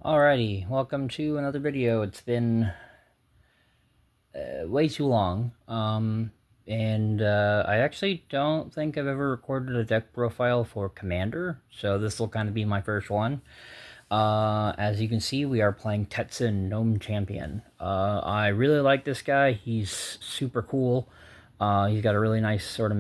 Alrighty, welcome to another video. It's been way too long, and I actually don't think I've ever recorded a deck profile for Commander, so this will kind of be my first one. As you can see, we are playing Tetzin Gnome Champion. I really like this guy. He's super cool. He's got a really nice sort of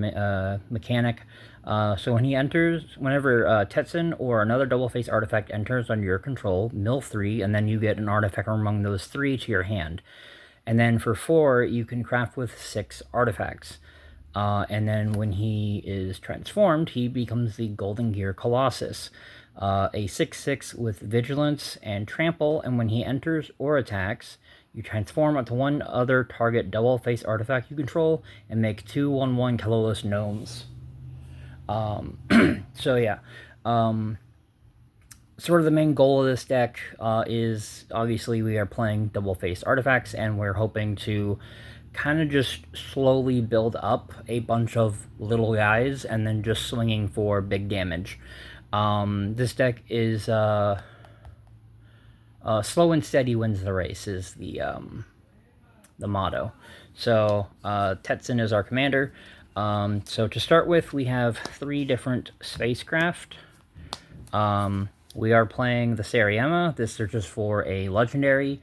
mechanic. So when he enters, whenever Tetzin or another double-face artifact enters under your control, mill 3, and then you get an artifact among those 3 to your hand. And then for 4, you can craft with 6 artifacts. And then when he is transformed, he becomes the Golden Gear Colossus. A 6/6 with Vigilance and Trample, and when he enters or attacks, you transform onto one other target double-face artifact you control and make 2 1/1 colorless gnomes. So yeah, sort of the main goal of this deck is obviously we are playing double-face artifacts, and we're hoping to kind of just slowly build up a bunch of little guys and then just swinging for big damage. This deck is slow and steady wins the race is the motto. So Tetzin is our commander. So to start with, we have 3 different spacecraft. We are playing the Sariema. This searches for a legendary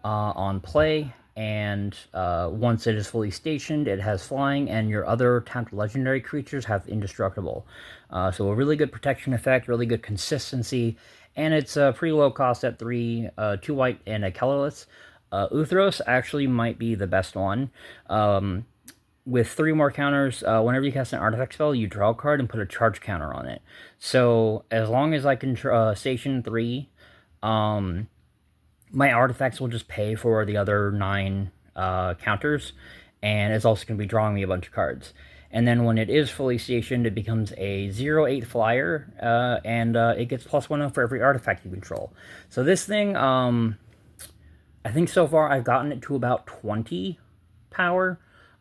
on play, and once it is fully stationed, it has flying, and your other tapped legendary creatures have indestructible. So a really good protection effect, really good consistency, and it's pretty low cost at 3, 2 white and a colorless. Uthros actually might be the best one. With 3 more counters, whenever you cast an artifact spell, you draw a card and put a charge counter on it. So as long as I can station 3, my artifacts will just pay for the other 9 counters, and it's also going to be drawing me a bunch of cards. And then when it is fully stationed, it becomes a 0/8 flyer, and it gets +1 for every artifact you control. So this thing, I think so far I've gotten it to about 20 power.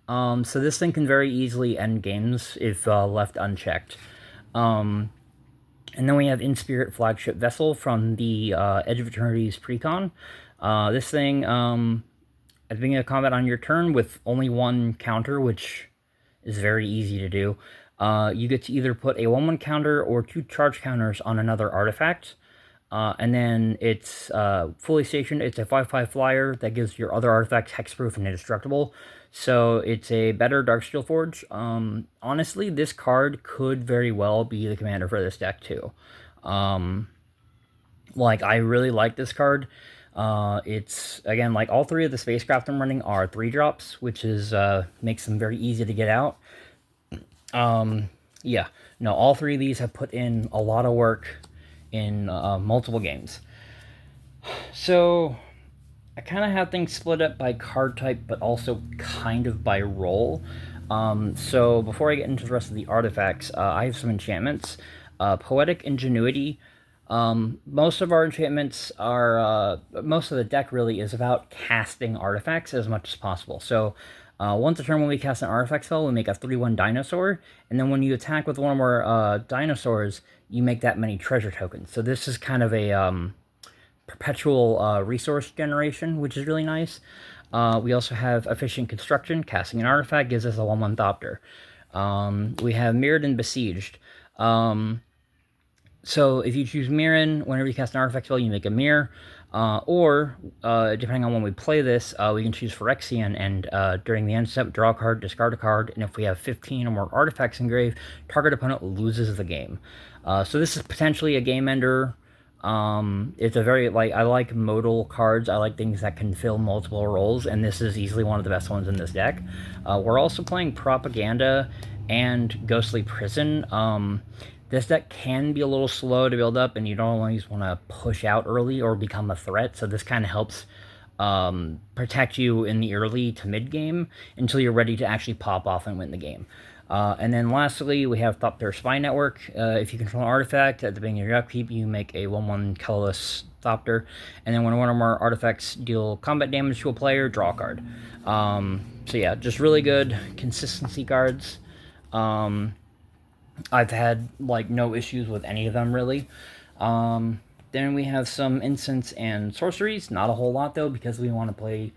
So this thing can very easily end games if left unchecked. And then we have In-Spirit Flagship Vessel from the Edge of Eternity's Precon. This thing, at the beginning of combat on your turn with only 1 counter, which is very easy to do, you get to either put a 1/1 counter or 2 charge counters on another artifact. And then it's fully stationed. It's a 5/5 flyer that gives your other artifacts hexproof and indestructible. So it's a better Darksteel Forge. Honestly, this card could very well be the commander for this deck too. I really like this card. It's, again, like all 3 of the spacecraft I'm running are 3-drops, which is makes them very easy to get out. Yeah, no, all 3 of these have put in a lot of work in multiple games. So I kind of have things split up by card type, but also kind of by role. So before I get into the rest of the artifacts, I have some enchantments. Poetic Ingenuity. Most of our enchantments are, most of the deck really is about casting artifacts as much as possible. So once a turn when we cast an artifact spell, we make a 3/1 dinosaur, and then when you attack with one of our dinosaurs, you make that many treasure tokens. So this is kind of a perpetual resource generation, which is really nice. We also have Efficient Construction. Casting an artifact gives us a 1/1 Thopter. We have Mirrored and Besieged. So if you choose Mirren, whenever you cast an artifact spell, you make a mirror. Or, depending on when we play this, we can choose Phyrexian, and during the end step, draw a card, discard a card, and if we have 15 or more artifacts engraved, target opponent loses the game. So this is potentially a game ender. It's a very, I like modal cards. I like things that can fill multiple roles, and this is easily one of the best ones in this deck. We're also playing Propaganda and Ghostly Prison. This deck can be a little slow to build up, and you don't always want to push out early or become a threat, so this kind of helps protect you in the early to mid-game until you're ready to actually pop off and win the game. And then lastly, we have Thopter Spy Network. If you control an artifact, at the beginning of your upkeep, you make a 1/1 colorless Thopter, and then when one or more artifacts deal combat damage to a player, draw a card. So yeah, just really good consistency cards. I've had, no issues with any of them, really. Then we have some instants and sorceries. Not a whole lot though, because we want to play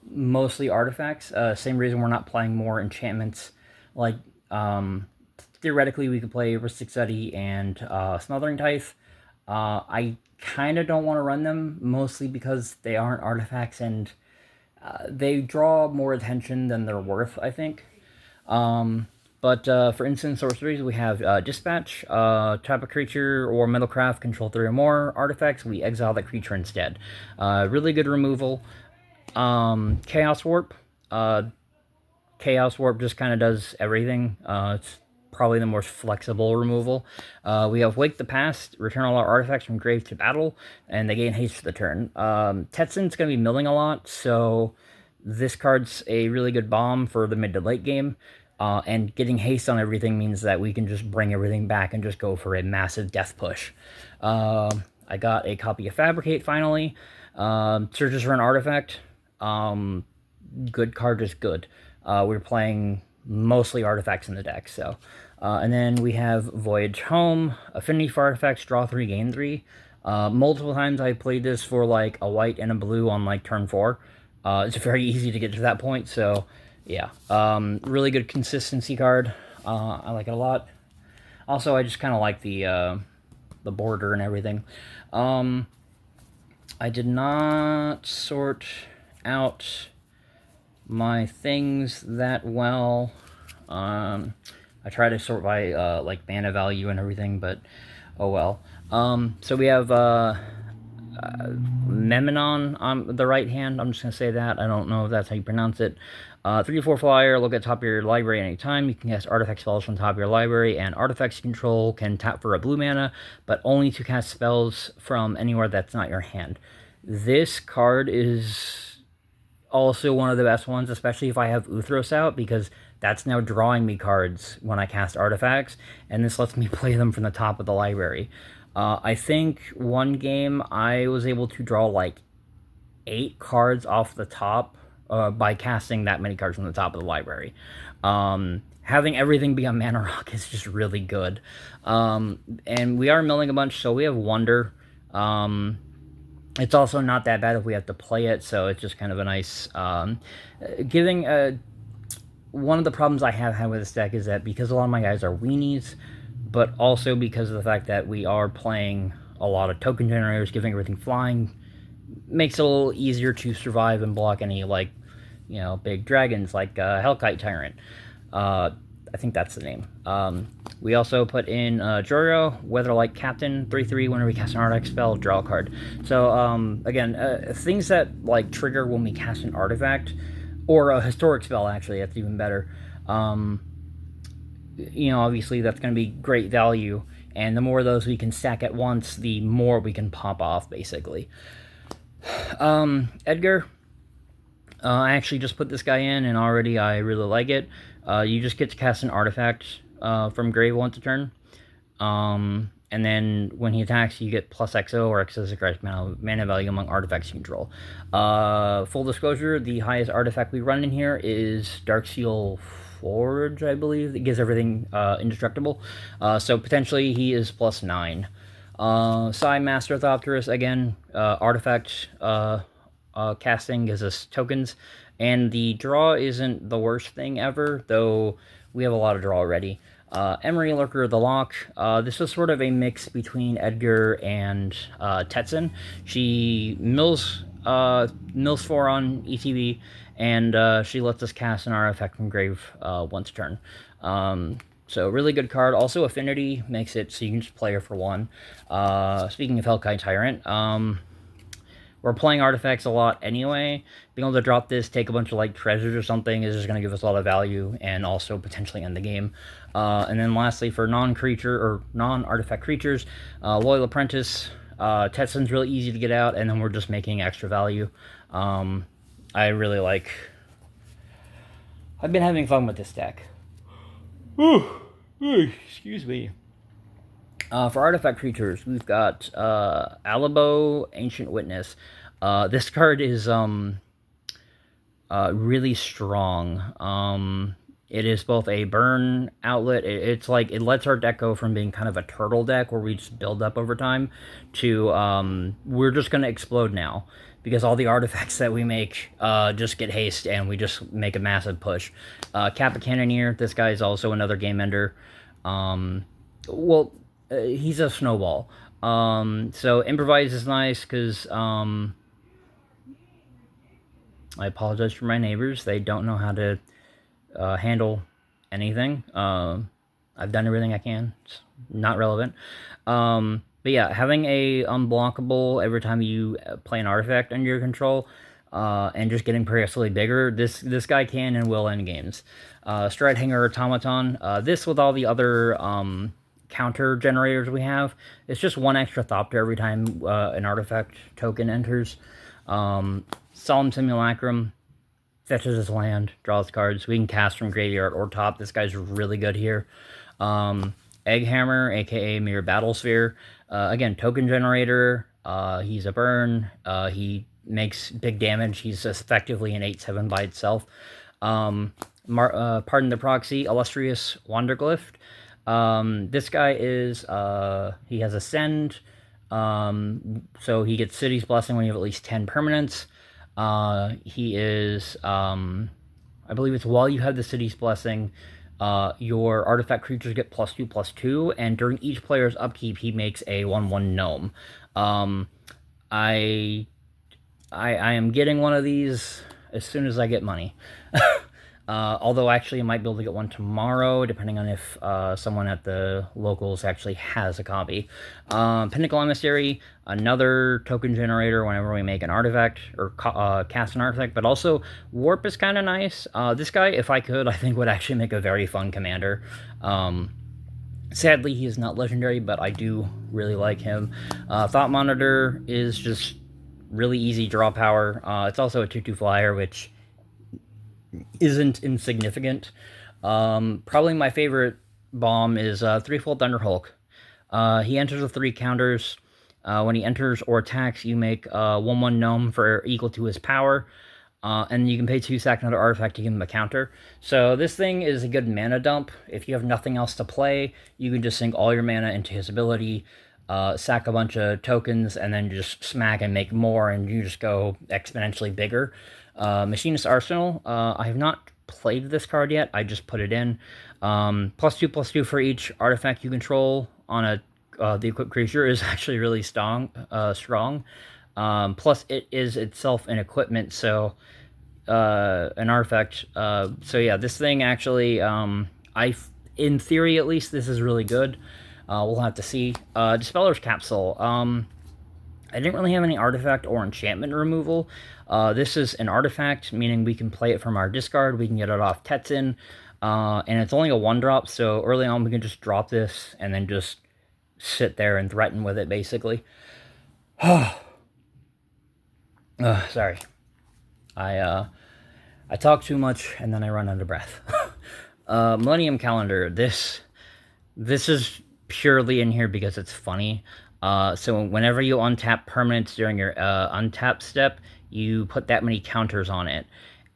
mostly artifacts. Same reason we're not playing more enchantments. Like theoretically, we could play Ristic Study and Smothering Tithe. I kind of don't want to run them, mostly because they aren't artifacts and they draw more attention than they're worth, I think. But for instant sorceries, we have Dispatch. Tap a creature or Metalcraft, control 3 or more artifacts. We exile that creature instead. Really good removal. Chaos Warp. Chaos Warp just kind of does everything. It's probably the most flexible removal. We have Wake the Past, return all our artifacts from grave to battle, and they gain haste for the turn. Tetzin's going to be milling a lot, so this card's a really good bomb for the mid to late game. And getting haste on everything means that we can just bring everything back and just go for a massive death push. I got a copy of Fabricate finally. Searches for an artifact. Good card is good. We're playing mostly artifacts in the deck, so. And then we have Voyage Home, Affinity for Artifacts, draw 3, gain 3. Multiple times I played this for like a white and a blue on like turn 4. It's very easy to get to that point, so yeah. Really good consistency card. I like it a lot. Also, I just kind of like the border and everything. I did not sort out my things that well. I try to sort by like mana value and everything, but oh well. So we have Memenon on the right hand. I'm just going to say that. I don't know if that's how you pronounce it. 3-4 flyer, look at top of your library anytime. You can cast artifact spells from top of your library, and artifacts you control can tap for a blue mana, but only to cast spells from anywhere that's not your hand. This card is also one of the best ones, especially if I have Uthros out, because that's now drawing me cards when I cast artifacts, and this lets me play them from the top of the library. I think one game I was able to draw like 8 cards off the top by casting that many cards from the top of the library. Having everything be on Mana Rock is just really good. And we are milling a bunch, so we have Wonder. It's also not that bad if we have to play it, so it's just kind of a nice... one of the problems I have had with this deck is that because a lot of my guys are weenies, but also because of the fact that we are playing a lot of token generators, giving everything flying, makes it a little easier to survive and block any, like, you know, big dragons, like Hellkite Tyrant. I think that's the name. We also put in Joro, Weatherlight Captain, 3/3. Whenever we cast an artifact spell, draw a card. So, again, things that, like, trigger when we cast an artifact, or a historic spell, actually, that's even better. You know, obviously that's going to be great value, and the more of those we can stack at once, the more we can pop off, basically. Edgar, I actually just put this guy in, and already I really like it. You just get to cast an artifact from grave once a turn, and then when he attacks, you get plus XO or excess aggressive mana value among artifacts you control. Full disclosure, the highest artifact we run in here is Darksteel Forge, I believe. It gives everything indestructible. So potentially he is plus 9. Psi Master Thopterus, again, artifact casting gives us tokens. And the draw isn't the worst thing ever, though we have a lot of draw already. Emery Lurker the Lock. This was sort of a mix between Edgar and Tetzin. She mills 4 on ETB, and she lets us cast an artifact from grave once a turn. So really good card. Also Affinity makes it so you can just play her for 1. Speaking of Hellkite Tyrant, we're playing artifacts a lot anyway. Being able to drop this, take a bunch of like treasures or something is just going to give us a lot of value and also potentially end the game. And then lastly, for non-creature or non-artifact creatures, Loyal Apprentice. Tetzin's really easy to get out, and then we're just making extra value. I really like... I've been having fun with this deck. Excuse me. For artifact creatures, we've got Alabo, Ancient Witness. This card is really strong. It is both a burn outlet. It's like it lets our deck go from being kind of a turtle deck where we just build up over time to we're just gonna explode now because all the artifacts that we make just get haste and we just make a massive push. Kappa Cannoneer. This guy is also another game ender. Well, he's a snowball. So improvise is nice because I apologize for my neighbors. They don't know how to handle anything. I've done everything I can. It's not relevant. But yeah, having a unblockable every time you play an artifact under your control, and just getting progressively bigger, this guy can and will end games. Stride Hanger Automaton. This with all the other counter generators we have, it's just one extra Thopter every time an artifact token enters. Solemn Simulacrum fetches his land, draws cards. We can cast from graveyard or top. This guy's really good here. Egghammer, aka Mirror Battlesphere. Again, token generator. He's a burn. He makes big damage. He's effectively an 8/7 by itself. Pardon the Proxy, Illustrious Wanderglyph. This guy is, he has Ascend, so he gets City's Blessing when you have at least 10 permanents. He is, I believe it's while you have the City's Blessing, your artifact creatures get +2/+2, and during each player's upkeep, he makes a 1/1 gnome. I am getting one of these as soon as I get money. Although actually I might be able to get one tomorrow, depending on if someone at the locals actually has a copy. Pinnacle Emissary, another token generator whenever we make an artifact or cast an artifact, but also Warp is kind of nice. This guy, if I could, I think would actually make a very fun commander. Sadly, he is not legendary, but I do really like him. Thought Monitor is just really easy draw power. It's also a 2/2 flyer, which isn't insignificant. Probably my favorite bomb is Threefold Thunderhulk. He enters with 3 counters. When he enters or attacks, you make 1/1 gnome for equal to his power. And you can pay 2 sack another artifact to give him a counter. So this thing is a good mana dump. If you have nothing else to play, you can just sink all your mana into his ability, sack a bunch of tokens, and then just smack and make more, and you just go exponentially bigger. Machinist Arsenal. I have not played this card yet. I just put it in. +2/+2 for each artifact you control on a the equipped creature is actually really strong. Plus, it is itself an equipment, so an artifact. So yeah, this thing actually, in theory at least, this is really good. We'll have to see. Dispeller's Capsule. I didn't really have any artifact or enchantment removal. This is an artifact, meaning we can play it from our discard. We can get it off Tetzin, and it's only a 1-drop, so early on we can just drop this and then just sit there and threaten with it, basically. Sorry. I talk too much and then I run out of breath. Millennium Calendar. This is purely in here because it's funny. So whenever you untap permanents during your untap step, you put that many counters on it.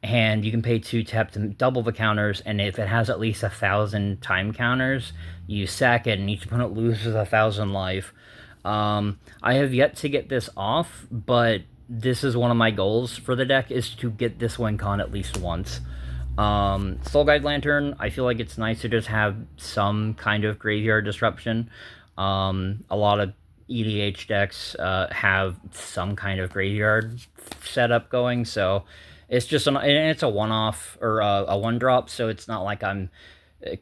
And you can pay 2 tap to double the counters, and if it has at least 1,000 time counters, you sack it, and each opponent loses 1,000 life. I have yet to get this off, but this is one of my goals for the deck, is to get this win con at least once. Soul Guide Lantern, I feel like it's nice to just have some kind of graveyard disruption. A lot of EDH decks have some kind of graveyard setup going, so it's just it's a one-off or a 1-drop, so it's not like I'm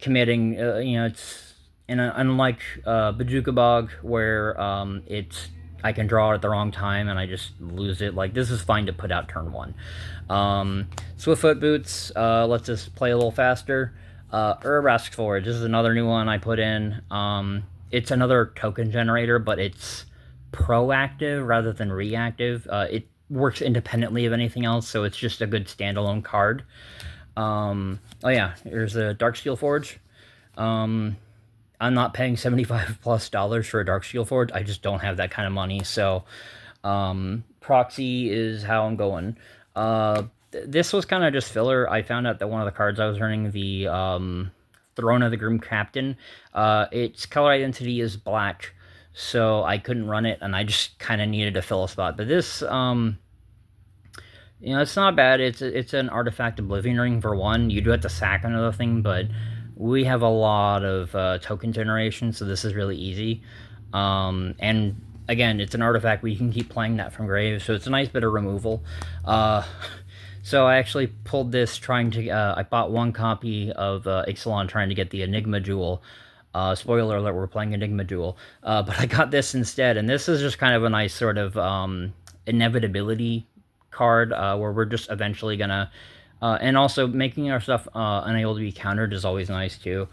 committing. It's unlike Bajuka Bog, where I can draw it at the wrong time and I just lose it. Like, this is fine to put out turn 1. Swiftfoot Boots lets us play a little faster. Urabrask Forge, this is another new one I put in. It's another token generator, but it's proactive rather than reactive. It works independently of anything else, so it's just a good standalone card. Oh yeah, here's a Darksteel Forge. I'm not paying $75+ for a Darksteel Forge. I just don't have that kind of money, so Proxy is how I'm going. This was kind of just filler. I found out that one of the cards I was running, the Throne of the Grim Captain, its color identity is black, so I couldn't run it, and I just kind of needed to fill a spot. But this, it's not bad. It's an Artifact Oblivion Ring for one. You do have to sack another thing, but we have a lot of token generation, so this is really easy. And again, it's an artifact where you can keep playing that from grave, so it's a nice bit of removal. So I actually pulled this trying to... I bought one copy of Ixalan trying to get the Enigma Jewel. Spoiler alert, we're playing Enigma Jewel. But I got this instead, and this is just kind of a nice sort of inevitability card where we're just eventually gonna... and also, making our stuff unable to be countered is always nice, too.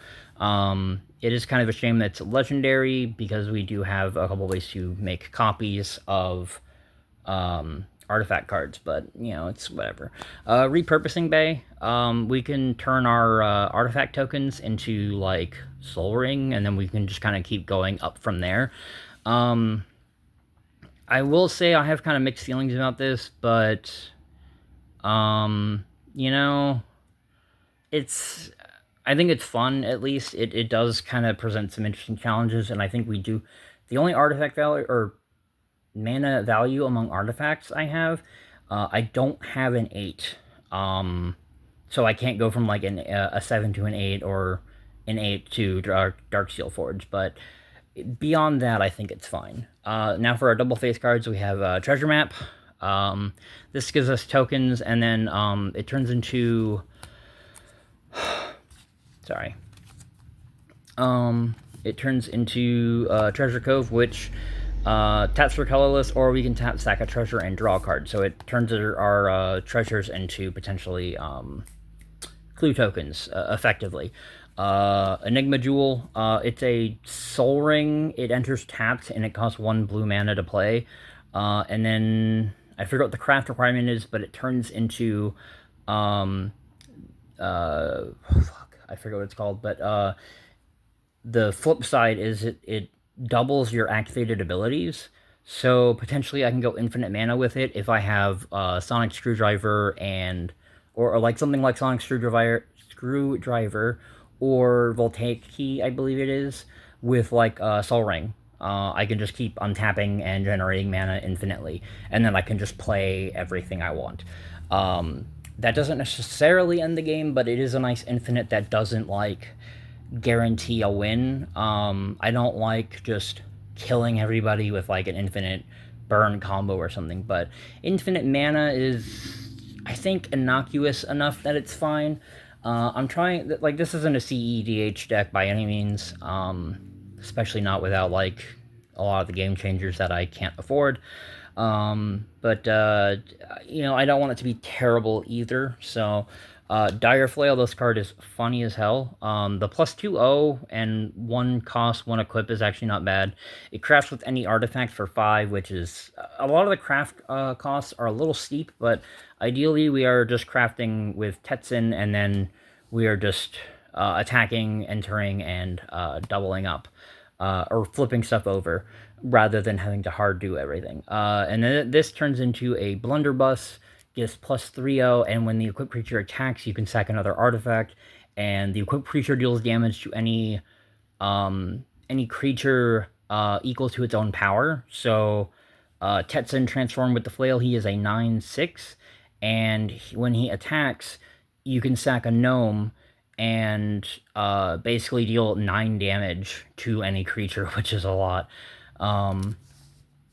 It is kind of a shame that it's legendary, because we do have a couple ways to make copies of artifact cards, but, it's whatever. Repurposing Bay, we can turn our artifact tokens into, like, Soul Ring, and then we can just kind of keep going up from there. I will say I have kind of mixed feelings about this, but, it's... I think it's fun, at least. It does kind of present some interesting challenges, and I think we do... The only artifact value, or mana value among artifacts I have, I don't have an 8. So I can't go from, like, a 7 to an 8, or an 8 to Darksteel Forge, but beyond that, I think it's fine. Now for our double face cards, we have Treasure Map. This gives us tokens, and then it turns into... Sorry. It turns into Treasure Cove, which taps for colorless, or we can tap Sack a Treasure and draw a card. So it turns our treasures into potentially clue tokens, effectively. Enigma Jewel, it's a Soul Ring. It enters tapped, and it costs 1 blue mana to play. And then, I forget what the craft requirement is, but it turns into... I forget what it's called, but the flip side is it doubles your activated abilities. So potentially I can go infinite mana with it if I have Sonic Screwdriver or like something like Sonic Screwdriver or Voltaic Key, I believe it is, with like Soul Ring. I can just keep untapping and generating mana infinitely, and then I can just play everything I want. That doesn't necessarily end the game, but it is a nice infinite that doesn't, like, guarantee a win. I don't like just killing everybody with, like, an infinite burn combo or something, but infinite mana is, I think, innocuous enough that it's fine. I'm trying... Like, this isn't a CEDH deck by any means, especially not without, like, a lot of the game changers that I can't afford. But I don't want it to be terrible either, so Dire Flail, this card is funny as hell. The plus 2/0 and 1 cost, 1 equip is actually not bad. It crafts with any artifact for 5, which is... A lot of the craft costs are a little steep, but ideally we are just crafting with Tetzin, and then we are just attacking, entering, and doubling up. Or flipping stuff over, rather than having to hard do everything. And then this turns into a Blunderbuss, gives plus 3/0, and when the equipped creature attacks, you can sack another artifact, and the equipped creature deals damage to any creature equal to its own power. So Tetzin transformed with the flail, he is a 9/6, and when he attacks, you can sack a gnome and basically deal 9 damage to any creature, which is a lot.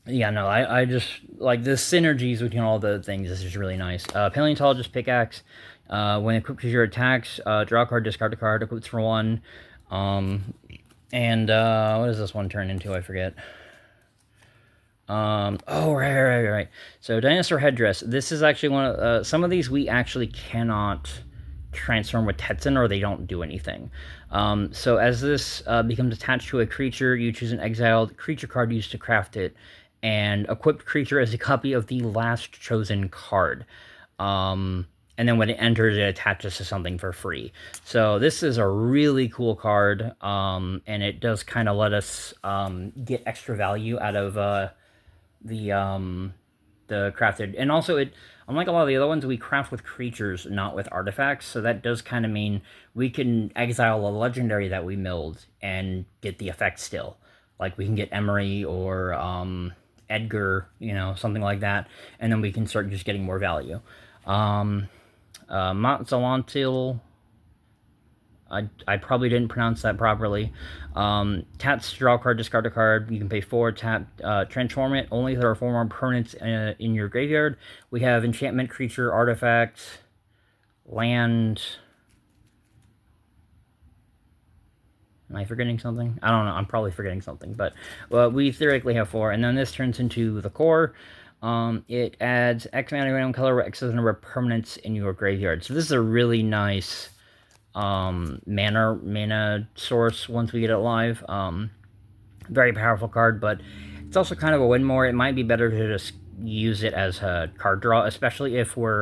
Yeah, no, I just, like, the synergies between all the things is just really nice. Paleontologist Pickaxe, when equipped creature attacks, draw a card, discard a card, equips for 1. And what does this one turn into? I forget. Oh, right. So, Dinosaur Headdress. This is actually one of, some of these we actually cannot transform with Tetzin, or they don't do anything. So as this becomes attached to a creature, you choose an exiled creature card used to craft it, and equipped creature is a copy of the last chosen card. And then when it enters, it attaches to something for free. So this is a really cool card, and it does kind of let us get extra value out of the the crafted, and also it, unlike a lot of the other ones, we craft with creatures, not with artifacts. So that does kind of mean we can exile a legendary that we milled and get the effect still. Like we can get Emery or Edgar, something like that, and then we can start just getting more value. Matzalantil, I probably didn't pronounce that properly. Tap, draw a card, discard a card. You can pay 4, tap, transform it. Only if there are 4 more permanents in your graveyard. We have enchantment, creature, artifact, land. Am I forgetting something? I don't know. I'm probably forgetting something. But we theoretically have 4. And then this turns into the core. It adds X mana random color where X is the number of permanents in your graveyard. So this is a really nice mana source once we get it live. Very powerful card, but it's also kind of a win more. It might be better to just use it as a card draw, especially if we're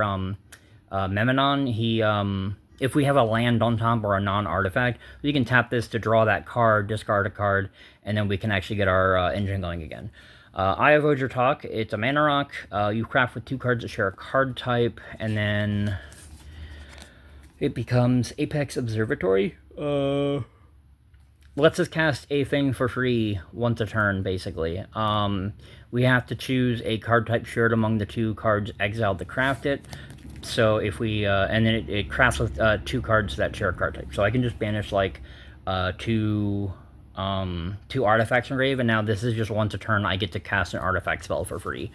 Memenon. If we have a land on top or a non-artifact, we can tap this to draw that card, discard a card, and then we can actually get our engine going again. Eye of Ojurtalk, it's a mana rock. You craft with 2 cards that share a card type, and then it becomes Apex Observatory. Lets us cast a thing for free once a turn, basically. We have to choose a card type shared among the 2 cards exiled to craft it. So if we, and then it crafts with 2 cards that share a card type. So I can just banish like 2 artifacts from grave, and now this is just once a turn I get to cast an artifact spell for free,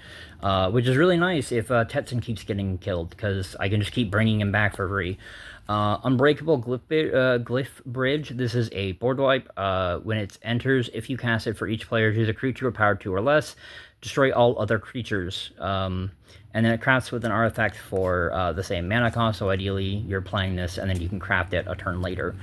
which is really nice if Tetzin keeps getting killed, because I can just keep bringing him back for free. Unbreakable Glyph Bridge. This is a board wipe. When it enters, if you cast it for each player, choose a creature with power 2 or less, destroy all other creatures. And then it crafts with an artifact for the same mana cost, so ideally you're playing this and then you can craft it a turn later.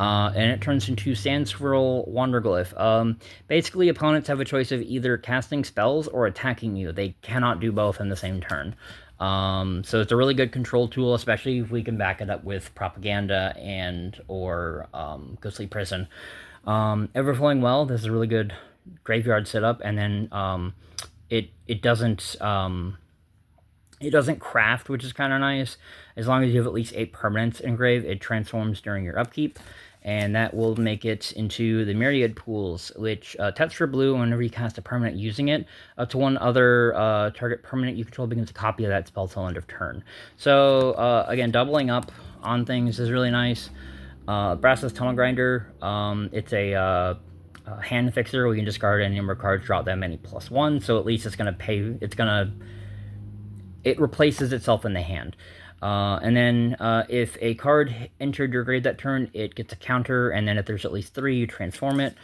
And it turns into Sand Swirl Wanderglyph. Basically, opponents have a choice of either casting spells or attacking you. They cannot do both in the same turn. So it's a really good control tool, especially if we can back it up with Propaganda or Ghostly Prison. Everflowing Well, this is a really good graveyard setup, and then it doesn't craft, which is kind of nice. As long as you have at least 8 permanents in grave, it transforms during your upkeep, and that will make it into the Myriad Pools, which taps for blue whenever you cast a permanent using it. Up to 1 other target permanent you control becomes a copy of that spell till end of turn. So, again, doubling up on things is really nice. Brassless Tunnel Grinder, it's a hand fixer. We can discard any number of cards, drop that many +1, so at least it's going to pay, it replaces itself in the hand. And then if a card entered your grave that turn, it gets a counter, and then if there's at least 3, you transform it,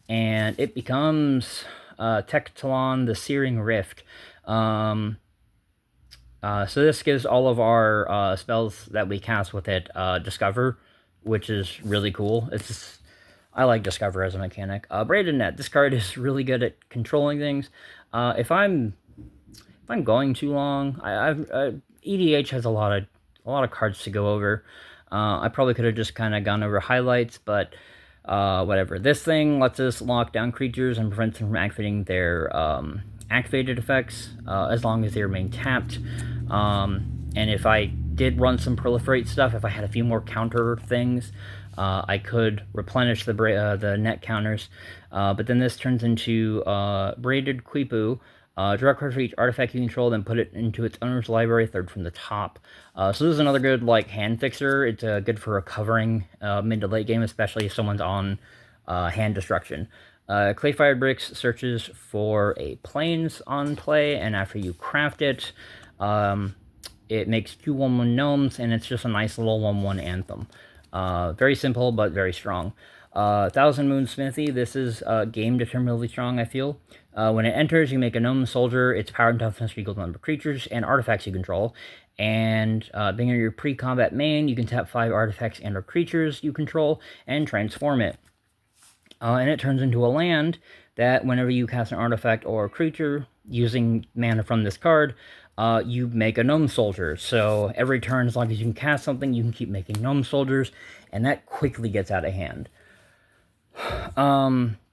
and it becomes Tectalon, the Searing Rift. So this gives all of our spells that we cast with it Discover, which is really cool. I like Discover as a mechanic. Braided Net, this card is really good at controlling things. If I'm going too long, EDH has a lot of cards to go over. I probably could have just kind of gone over highlights, but whatever. This thing lets us lock down creatures and prevents them from activating their activated effects as long as they remain tapped. And if I did run some proliferate stuff, if I had a few more counter things, I could replenish the net counters. But then this turns into Braided Quipu. Draw a card for each artifact you control, then put it into its owner's library, 3rd from the top. So this is another good hand fixer. It's good for recovering mid to late game, especially if someone's on hand destruction. Clayfired Bricks searches for a plains on play, and after you craft it, it makes 2 1/1 gnomes, and it's just a nice little 1/1 anthem. Very simple, but very strong. Thousand Moon Smithy, this is game determinedly strong, I feel. When it enters, you make a gnome soldier. Its power and toughness equal to the number of creatures and artifacts you control. And being in your pre-combat main, you can tap 5 artifacts and or creatures you control and transform it. And it turns into a land that whenever you cast an artifact or a creature using mana from this card, you make a gnome soldier. So every turn, as long as you can cast something, you can keep making gnome soldiers, and that quickly gets out of hand.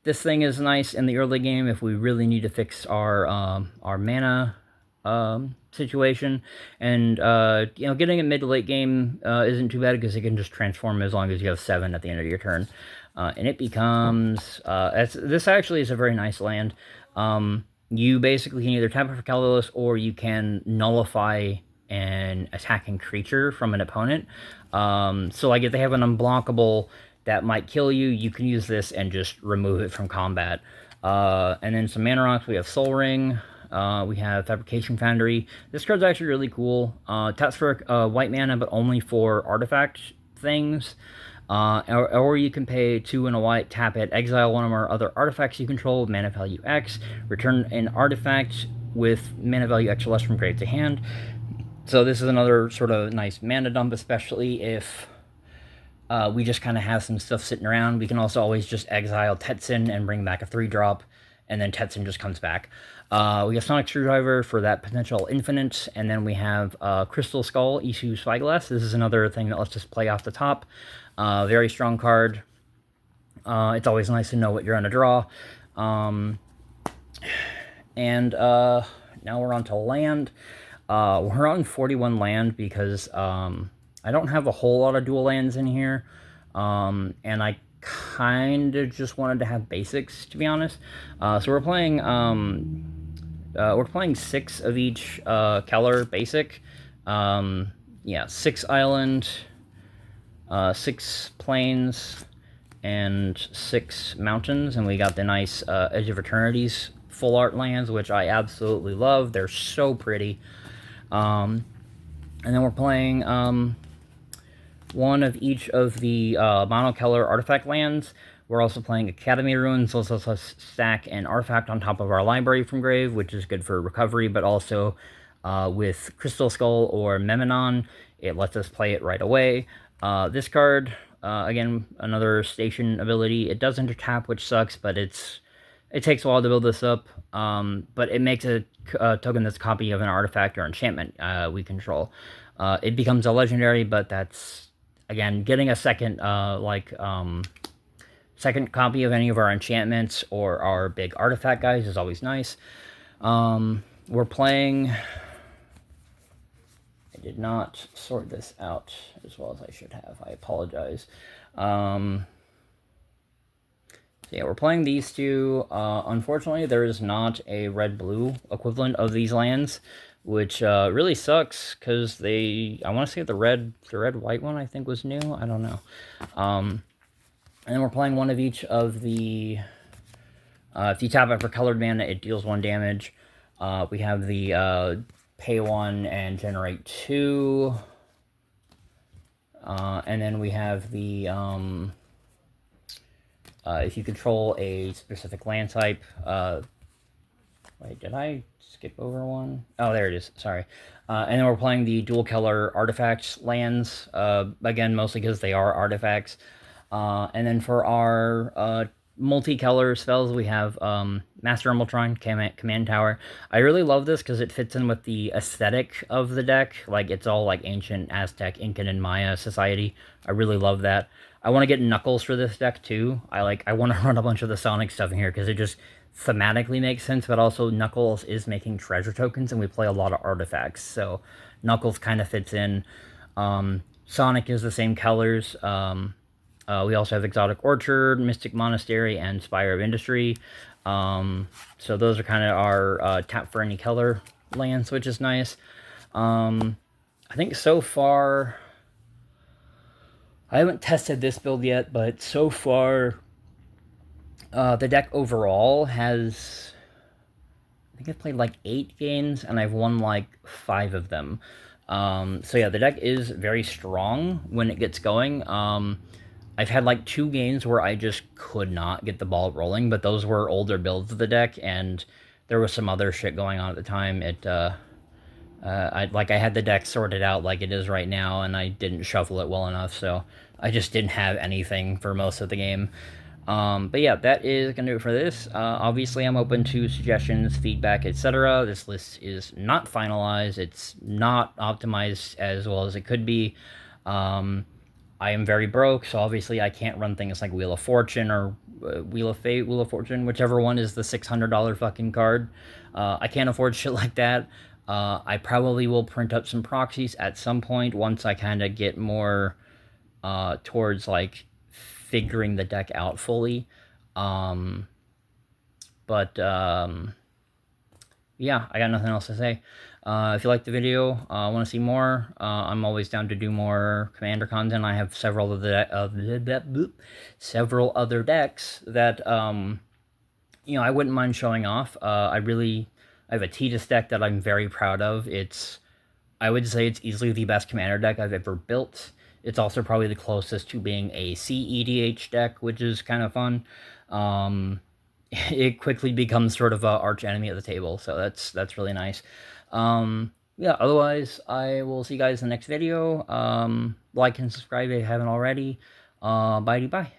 This thing is nice in the early game if we really need to fix our mana situation, and getting a mid to late game isn't too bad because it can just transform as long as you have 7 at the end of your turn, and it becomes this actually is a very nice land. You basically can either tap it for colorless or you can nullify an attacking creature from an opponent. So like if they have an unblockable that might kill you, you can use this and just remove it from combat. And then some mana rocks, we have Soul Ring, we have Fabrication Foundry. This card's actually really cool. Taps for white mana, but only for artifact things. Or you can pay 2 and a white, tap it, exile one of our other artifacts you control with mana value X, return an artifact with mana value X or less from grave to hand. So this is another sort of nice mana dump, especially if we just kind of have some stuff sitting around. We can also always just exile Tetzin and bring back a 3-drop, and then Tetzin just comes back. We have Sonic Screwdriver for that potential infinite, and then we have Crystal Skull, Issue Spyglass. This is another thing that lets us play off the top. Very strong card. It's always nice to know what you're going to draw. Now we're on to land. We're on 41 land because I don't have a whole lot of dual lands in here, and I kind of just wanted to have basics, to be honest. So we're playing 6 of each Keller basic. 6 island, 6 plains, and 6 mountains, and we got the nice Edge of Eternity's full art lands, which I absolutely love. They're so pretty. And then we're playing 1 of each of the Mono Keller artifact lands. We're also playing Academy Ruins, so let's stack an artifact on top of our library from grave, which is good for recovery, but also with Crystal Skull or Memenon, it lets us play it right away. This card, again, another station ability. It does intertap, which sucks, but it takes a while to build this up, but it makes a token that's a copy of an artifact or enchantment we control. It becomes a legendary, but that's, again, getting a second, second copy of any of our enchantments or our big artifact guys is always nice. We're playing... I did not sort this out as well as I should have. I apologize. So yeah, we're playing these 2. Unfortunately, there is not a red-blue equivalent of these lands, which really sucks because I want to say the red-white one I think was new. I don't know. And then we're playing 1 of each of the... if you tap it for colored mana, it deals 1 damage. We have the pay 1 and generate 2. And then we have the... if you control a specific land type... wait, did I skip over one? Oh, there it is. Sorry. And then we're playing the dual color artifacts lands. Again, mostly because they are artifacts. And then for our multi-color spells, we have Master Umbletron, Command Tower. I really love this because it fits in with the aesthetic of the deck. Like, it's all like ancient Aztec, Incan, and Maya society. I really love that. I want to get Knuckles for this deck too. I want to run a bunch of the Sonic stuff in here because it just thematically makes sense, but also Knuckles is making treasure tokens and we play a lot of artifacts, so Knuckles kind of fits in. Sonic is the same colors. We also have Exotic Orchard, Mystic Monastery, and Spire of Industry. So those are kind of our tap for any color lands, which is nice. I think so far... I haven't tested this build yet, but so far, the deck overall has... I think I've played like 8 games, and I've won like 5 of them. So yeah, the deck is very strong when it gets going. I've had like 2 games where I just could not get the ball rolling, but those were older builds of the deck, and there was some other shit going on at the time. I had the deck sorted out like it is right now, and I didn't shuffle it well enough, so I just didn't have anything for most of the game. But yeah, that is going to do it for this. Obviously, I'm open to suggestions, feedback, etc. This list is not finalized. It's not optimized as well as it could be. I am very broke, so obviously I can't run things like Wheel of Fortune or Wheel of Fate, Wheel of Fortune, whichever one is the $600 fucking card. I can't afford shit like that. I probably will print up some proxies at some point once I kind of get more towards like figuring the deck out fully. Um, but yeah, I got nothing else to say. If you like the video, want to see more, I'm always down to do more Commander content. I have several several other decks that I wouldn't mind showing off. I have a Tetis deck that I'm very proud of. I would say it's easily the best Commander deck I've ever built. It's also probably the closest to being a CEDH deck, which is kind of fun. It quickly becomes sort of a arch enemy at the table, so that's really nice. Yeah, otherwise, I will see you guys in the next video. Like and subscribe if you haven't already. Bye.